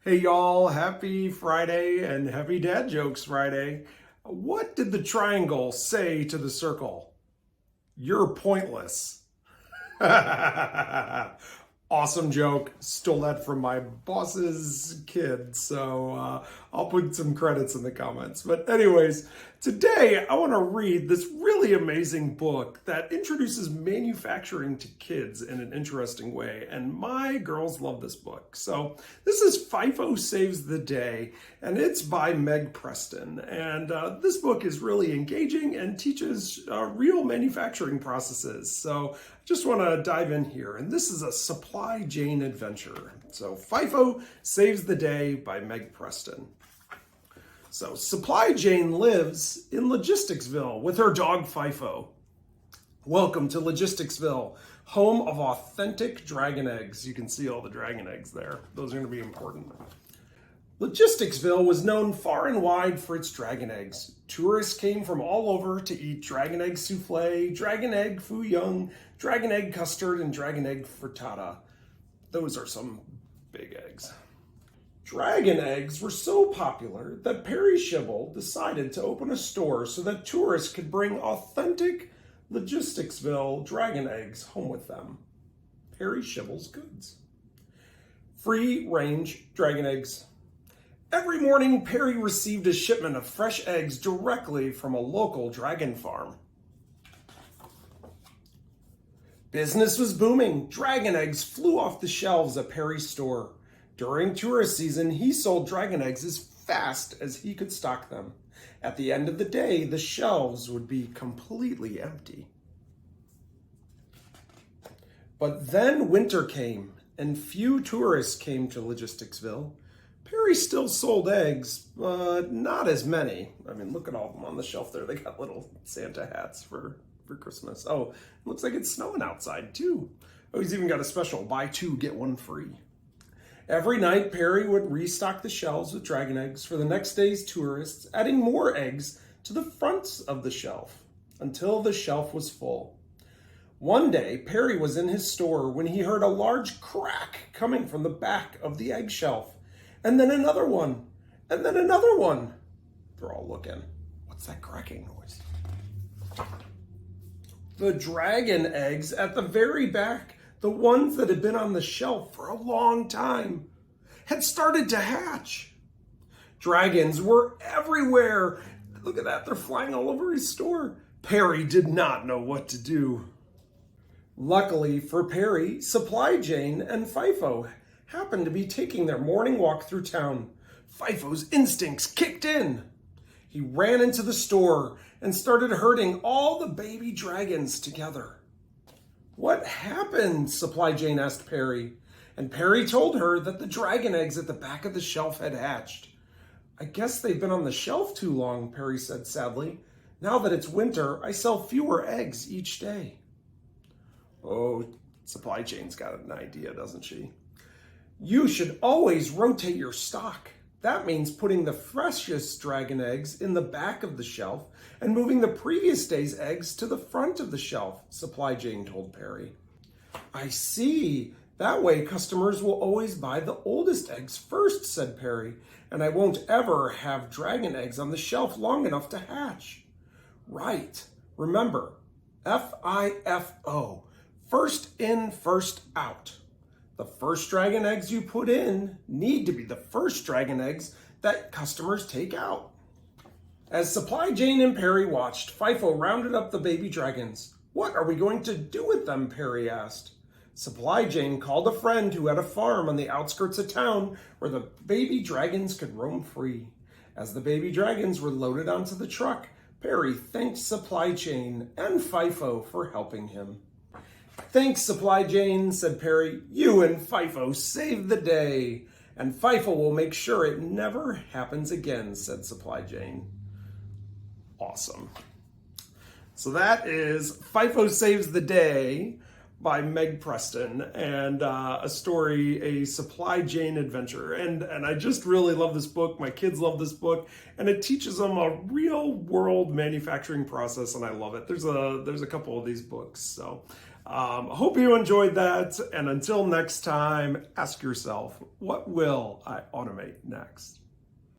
Hey y'all, happy Friday and happy Dad Jokes Friday. What did the triangle say to the circle? You're pointless. Awesome joke. Stole that from my boss's kid, so I'll put some credits in the comments. But anyways, today I want to read this really amazing book that introduces manufacturing to kids in an interesting way, and my girls love this book. So this is FIFO Saves the Day, and it's by Meg Preston. And this book is really engaging and teaches real manufacturing processes. So I just want to dive in here, and this is a supply chain adventure. So FIFO Saves the Day by Meg Preston. So Supply Jane lives in Logisticsville with her dog FIFO. Welcome to Logisticsville, home of authentic dragon eggs. You can see all the dragon eggs there. Those are going to be important. Logisticsville was known far and wide for its dragon eggs. Tourists came from all over to eat dragon egg souffle, dragon egg fuyung, dragon egg custard, and dragon egg frittata. Those are some big eggs. Dragon eggs were so popular that Perry Shibble decided to open a store so that tourists could bring authentic Logisticsville dragon eggs home with them. Perry Shibble's Goods. Free-range dragon eggs. Every morning, Perry received a shipment of fresh eggs directly from a local dragon farm. Business was booming. Dragon eggs flew off the shelves at Perry's store. During tourist season, he sold dragon eggs as fast as he could stock them. At the end of the day, the shelves would be completely empty. But then winter came, and few tourists came to Logisticsville. Perry still sold eggs, but not as many. I mean, look at all of them on the shelf there. They got little Santa hats for Christmas. Oh, it looks like it's snowing outside too. Oh, he's even got a special buy two, get one free. Every night, Perry would restock the shelves with dragon eggs for the next day's tourists, adding more eggs to the fronts of the shelf until the shelf was full. One day, Perry was in his store when he heard a large crack coming from the back of the egg shelf. And then another one, and then another one. They're all looking. What's that cracking noise? The dragon eggs at the very back, the ones that had been on the shelf for a long time, had started to hatch. Dragons were everywhere. Look at that, they're flying all over his store. Perry did not know what to do. Luckily for Perry, Supply Jane and FIFO happened to be taking their morning walk through town. FIFO's instincts kicked in. He ran into the store and started herding all the baby dragons together. What happened? Supply Jane asked Perry, and Perry told her that the dragon eggs at the back of the shelf had hatched. I guess they've been on the shelf too long, Perry said sadly. Now that it's winter, I sell fewer eggs each day. Oh, Supply Jane's got an idea, doesn't she? You should always rotate your stock. That means putting the freshest dragon eggs in the back of the shelf and moving the previous day's eggs to the front of the shelf, Supply Jane told Perry. I see. That way customers will always buy the oldest eggs first, said Perry, and I won't ever have dragon eggs on the shelf long enough to hatch. Right. Remember, FIFO, first in, first out. The first dragon eggs you put in need to be the first dragon eggs that customers take out. As Supply Jane and Perry watched, FIFO rounded up the baby dragons. What are we going to do with them? Perry asked. Supply Jane called a friend who had a farm on the outskirts of town where the baby dragons could roam free. As the baby dragons were loaded onto the truck, Perry thanked Supply Jane and FIFO for helping him. Thanks, Supply Jane, said Perry. You and FIFO saved the day. And FIFO will make sure it never happens again, said Supply Jane. Awesome. So that is FIFO Saves the Day by Meg Preston, and a story, a Supply Jane adventure. And I just really love this book. My kids love this book, and it teaches them a real world manufacturing process, and I love it. There's a couple of these books. So Hope you enjoyed that. And until next time, ask yourself, what will I automate next?